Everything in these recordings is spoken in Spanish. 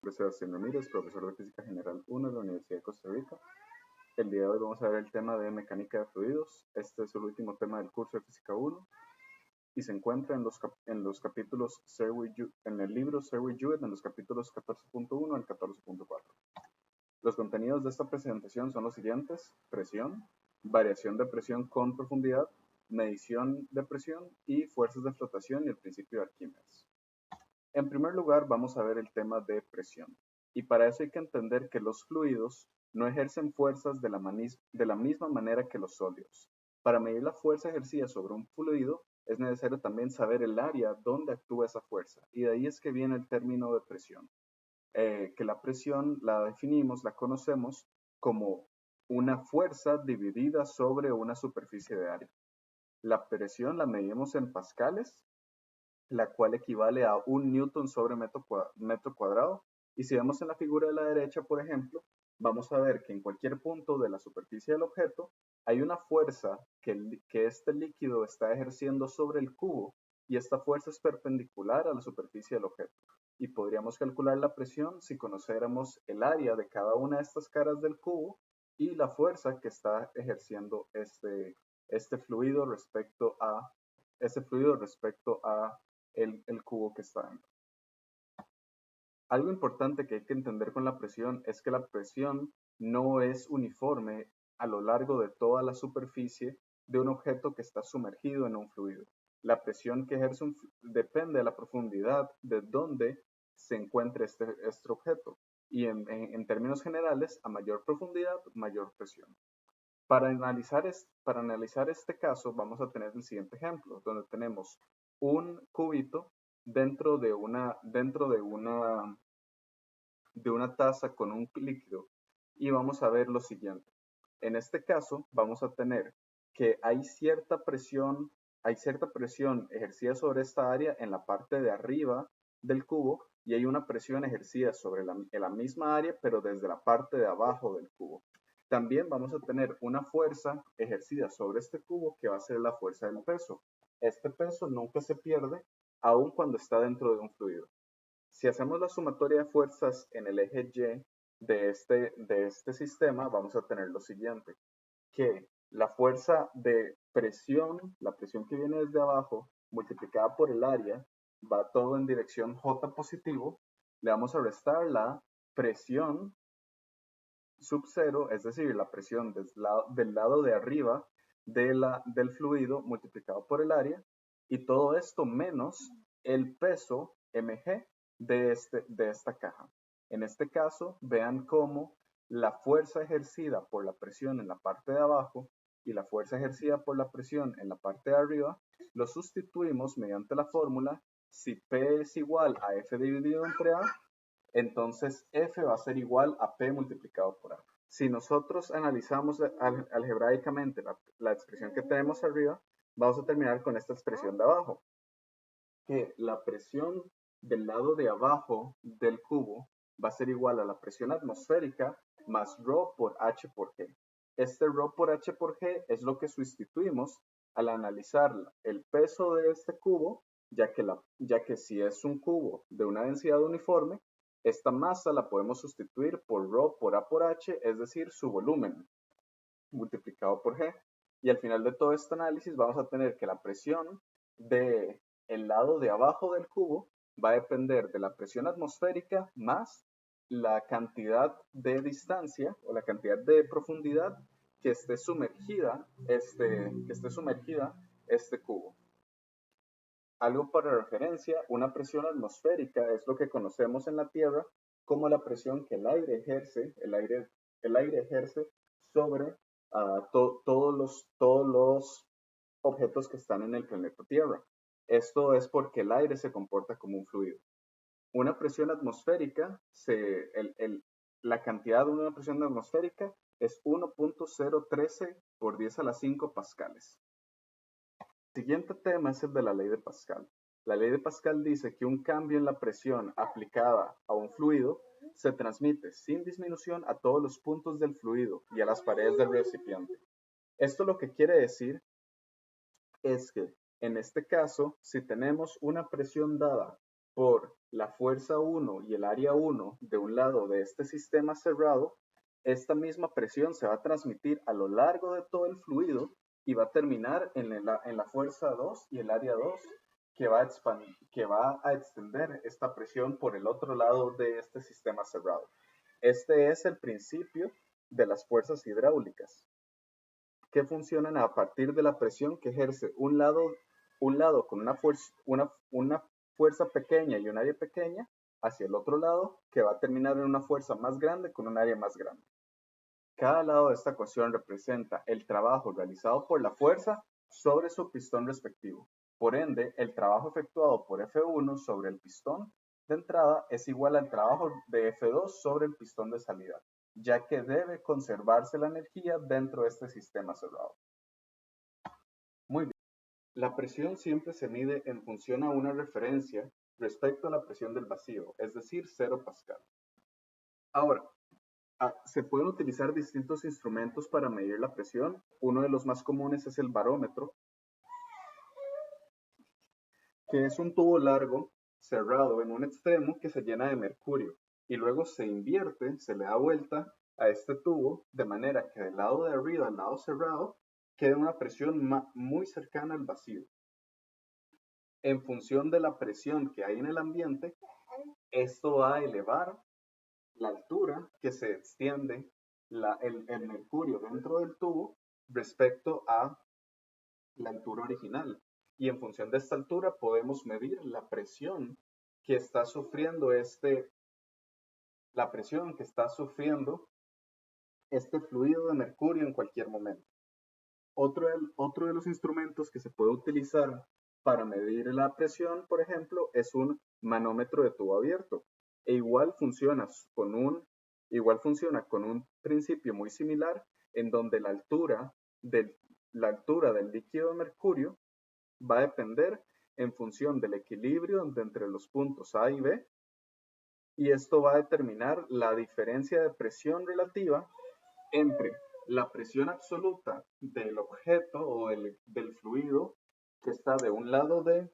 Soy Sebastián Ramírez, profesor de Física General 1 de la Universidad de Costa Rica. El día de hoy vamos a ver el tema de mecánica de fluidos. Este es el último tema del curso de Física 1 y se encuentra en los capítulos en el libro Serwi-Hewitt en los capítulos 14.1 al 14.4. Los contenidos de esta presentación son los siguientes: presión, variación de presión con profundidad, medición de presión y fuerzas de flotación y el principio de Arquímedes. En primer lugar, vamos a ver el tema de presión. Y para eso hay que entender que los fluidos no ejercen fuerzas de la misma manera que los sólidos. Para medir la fuerza ejercida sobre un fluido, es necesario también saber el área donde actúa esa fuerza. Y de ahí es que viene el término de presión. Que la presión la definimos, la conocemos como una fuerza dividida sobre una superficie de área. La presión la medimos en pascales, la cual equivale a 1 newton sobre metro cuadrado. Y si vemos en la figura de la derecha, por ejemplo, vamos a ver que en cualquier punto de la superficie del objeto hay una fuerza que este líquido está ejerciendo sobre el cubo, y esta fuerza es perpendicular a la superficie del objeto. Y podríamos calcular la presión si conociéramos el área de cada una de estas caras del cubo y la fuerza que está ejerciendo este fluido respecto a el cubo que está dentro. Algo importante que hay que entender con la presión es que la presión no es uniforme a lo largo de toda la superficie de un objeto que está sumergido en un fluido. La presión que ejerce depende de la profundidad de donde se encuentre este objeto. Y en términos generales, a mayor profundidad, mayor presión. Para analizar este caso, vamos a tener el siguiente ejemplo, donde tenemos un cubito dentro de una taza con un líquido, y vamos a ver lo siguiente. En este caso, vamos a tener que hay cierta presión ejercida sobre esta área en la parte de arriba del cubo, y hay una presión ejercida sobre la misma área, pero desde la parte de abajo del cubo. También vamos a tener una fuerza ejercida sobre este cubo que va a ser la fuerza del peso. Este peso nunca se pierde, aun cuando está dentro de un fluido. Si hacemos la sumatoria de fuerzas en el eje Y de este sistema, vamos a tener lo siguiente: que la fuerza de presión, la presión que viene desde abajo, multiplicada por el área, va todo en dirección J positivo. Le vamos a restar la presión sub cero, es decir, la presión del lado de arriba del fluido multiplicado por el área, y todo esto menos el peso mg de esta caja. En este caso, vean cómo la fuerza ejercida por la presión en la parte de abajo y la fuerza ejercida por la presión en la parte de arriba lo sustituimos mediante la fórmula: si P es igual a F dividido entre A, entonces F va a ser igual a P multiplicado por A. Si nosotros analizamos algebraicamente la expresión que tenemos arriba, vamos a terminar con esta expresión de abajo, que la presión del lado de abajo del cubo va a ser igual a la presión atmosférica más ρ por h por g. Este ρ por h por g es lo que sustituimos al analizar el peso de este cubo, ya que si es un cubo de una densidad uniforme, esta masa la podemos sustituir por ρ por a por h, es decir, su volumen, multiplicado por g. Y al final de todo este análisis vamos a tener que la presión del lado de abajo del cubo va a depender de la presión atmosférica más la cantidad de distancia o la cantidad de profundidad que esté sumergida este cubo. Algo para referencia: una presión atmosférica es lo que conocemos en la Tierra como la presión que el aire ejerce sobre todos los objetos que están en el planeta Tierra. Esto es porque el aire se comporta como un fluido. Una presión atmosférica, la cantidad de una presión atmosférica es 1.013 por 10 a la 5 pascales. El siguiente tema es el de la ley de Pascal. La ley de Pascal dice que un cambio en la presión aplicada a un fluido se transmite sin disminución a todos los puntos del fluido y a las paredes del recipiente. Esto lo que quiere decir es que, en este caso, si tenemos una presión dada por la fuerza 1 y el área 1 de un lado de este sistema cerrado, esta misma presión se va a transmitir a lo largo de todo el fluido y va a terminar en la fuerza 2 y el área 2 que va a extender esta presión por el otro lado de este sistema cerrado. Este es el principio de las fuerzas hidráulicas, que funcionan a partir de la presión que ejerce un lado con una fuerza pequeña y un área pequeña hacia el otro lado, que va a terminar en una fuerza más grande con un área más grande. Cada lado de esta ecuación representa el trabajo realizado por la fuerza sobre su pistón respectivo. Por ende, el trabajo efectuado por F1 sobre el pistón de entrada es igual al trabajo de F2 sobre el pistón de salida, ya que debe conservarse la energía dentro de este sistema cerrado. Muy bien. La presión siempre se mide en función a una referencia respecto a la presión del vacío, es decir, 0 pascal. Ahora, se pueden utilizar distintos instrumentos para medir la presión. Uno de los más comunes es el barómetro, que es un tubo largo cerrado en un extremo que se llena de mercurio y luego se invierte, se le da vuelta a este tubo de manera que del lado de arriba, al lado cerrado, quede una presión muy cercana al vacío. En función de la presión que hay en el ambiente, esto va a elevar la altura que se extiende el mercurio dentro del tubo respecto a la altura original. Y en función de esta altura podemos medir la presión que está sufriendo este fluido de mercurio en cualquier momento. Otro de los instrumentos que se puede utilizar para medir la presión, por ejemplo, es un manómetro de tubo abierto. E igual funciona con un principio muy similar, en donde la altura del líquido de mercurio va a depender en función del equilibrio entre los puntos A y B, y esto va a determinar la diferencia de presión relativa entre la presión absoluta del objeto o del fluido que está de un lado de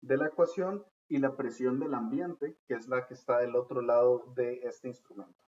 la ecuación y la presión del ambiente, que es la que está del otro lado de este instrumento.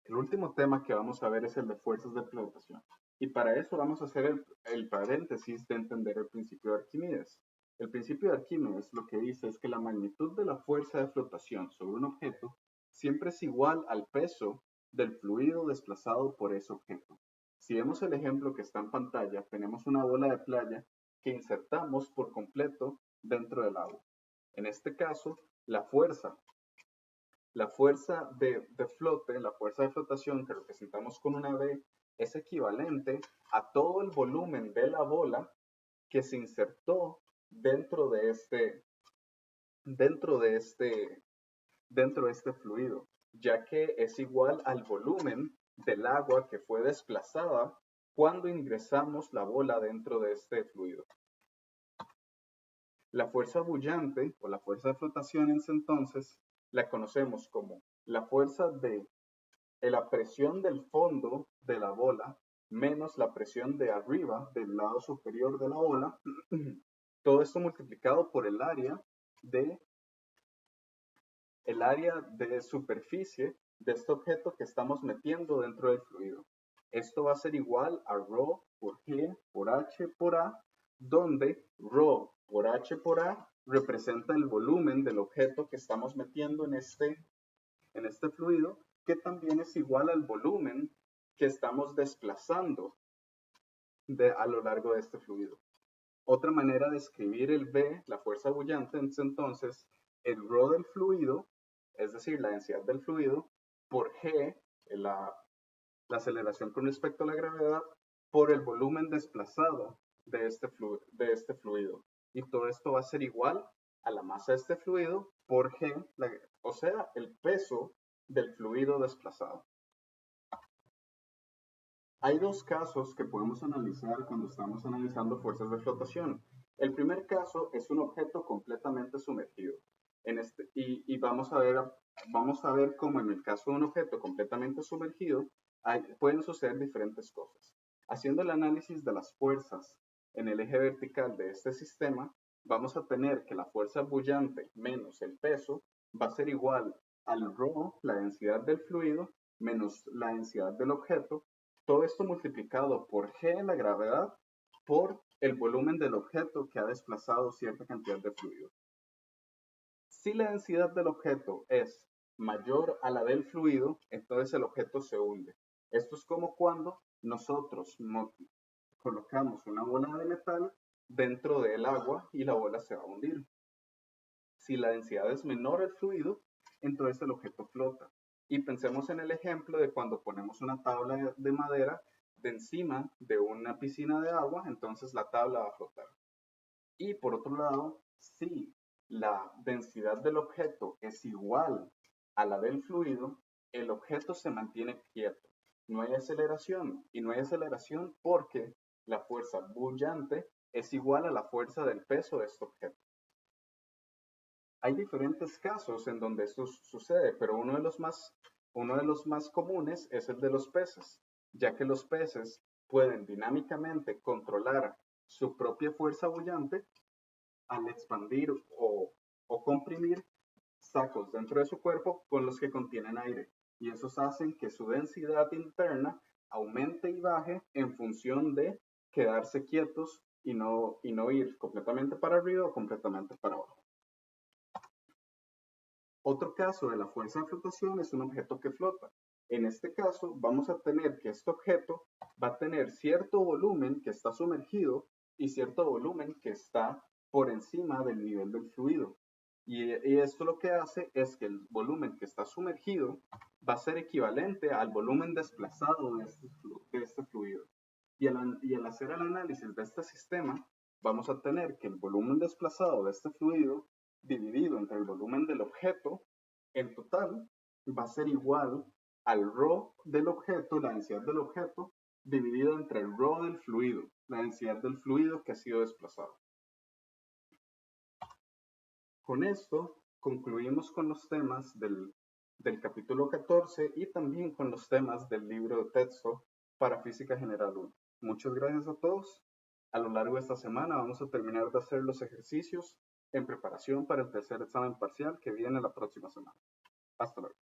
El último tema que vamos a ver es el de fuerzas de flotación. Y para eso vamos a hacer el paréntesis de entender el principio de Arquímedes. El principio de Arquímedes lo que dice es que la magnitud de la fuerza de flotación sobre un objeto siempre es igual al peso del fluido desplazado por ese objeto. Si vemos el ejemplo que está en pantalla, tenemos una bola de playa que insertamos por completo dentro del agua. En este caso, la fuerza de flote, la fuerza de flotación que representamos con una V, es equivalente a todo el volumen de la bola que se insertó dentro de este fluido, ya que es igual al volumen del agua que fue desplazada cuando ingresamos la bola dentro de este fluido. La fuerza bullante o la fuerza de flotación entonces la conocemos como la fuerza de la presión del fondo de la bola menos la presión de arriba del lado superior de la bola, todo esto multiplicado por el área de superficie de este objeto que estamos metiendo dentro del fluido. Esto va a ser igual a ρ por G por H por A, donde ρ por H por A representa el volumen del objeto que estamos metiendo en este fluido, que también es igual al volumen que estamos desplazando a lo largo de este fluido. Otra manera de escribir el V, la fuerza bullante, es entonces el ρ del fluido, es decir, la densidad del fluido, por G, la aceleración con respecto a la gravedad, por el volumen desplazado de este fluido. Y todo esto va a ser igual a la masa de este fluido por G, o sea, el peso del fluido desplazado. Hay dos casos que podemos analizar cuando estamos analizando fuerzas de flotación. El primer caso es un objeto completamente sumergido. Y vamos a ver cómo en el caso de un objeto completamente sumergido pueden suceder diferentes cosas. Haciendo el análisis de las fuerzas en el eje vertical de este sistema, vamos a tener que la fuerza bullante menos el peso va a ser igual al ρ, la densidad del fluido, menos la densidad del objeto, todo esto multiplicado por g, la gravedad, por el volumen del objeto que ha desplazado cierta cantidad de fluido. Si la densidad del objeto es mayor a la del fluido, entonces el objeto se hunde. Esto es como cuando nosotros colocamos una bola de metal dentro del agua y la bola se va a hundir. Si la densidad es menor al fluido, entonces el objeto flota. Y pensemos en el ejemplo de cuando ponemos una tabla de madera de encima de una piscina de agua, entonces la tabla va a flotar. Y por otro lado, si la densidad del objeto es igual a la del fluido, el objeto se mantiene quieto. No hay aceleración. Y no hay aceleración porque la fuerza bullante es igual a la fuerza del peso de este objeto. Hay diferentes casos en donde esto sucede, pero uno de los más comunes es el de los peces, ya que los peces pueden dinámicamente controlar su propia fuerza bullante al expandir o comprimir sacos dentro de su cuerpo con los que contienen aire. Y esos hacen que su densidad interna aumente y baje en función de quedarse quietos y no ir completamente para arriba o completamente para abajo. Otro caso de la fuerza de flotación es un objeto que flota. En este caso, vamos a tener que este objeto va a tener cierto volumen que está sumergido y cierto volumen que está por encima del nivel del fluido. Y esto lo que hace es que el volumen que está sumergido va a ser equivalente al volumen desplazado de este fluido. Y al hacer el análisis de este sistema, vamos a tener que el volumen desplazado de este fluido dividido entre el volumen del objeto, en total va a ser igual al ρ del objeto, la densidad del objeto, dividido entre el ρ del fluido, la densidad del fluido que ha sido desplazado. Con esto concluimos con los temas del capítulo 14 y también con los temas del libro de texto para Física General 1. Muchas gracias a todos. A lo largo de esta semana vamos a terminar de hacer los ejercicios en preparación para el tercer examen parcial que viene la próxima semana. Hasta luego.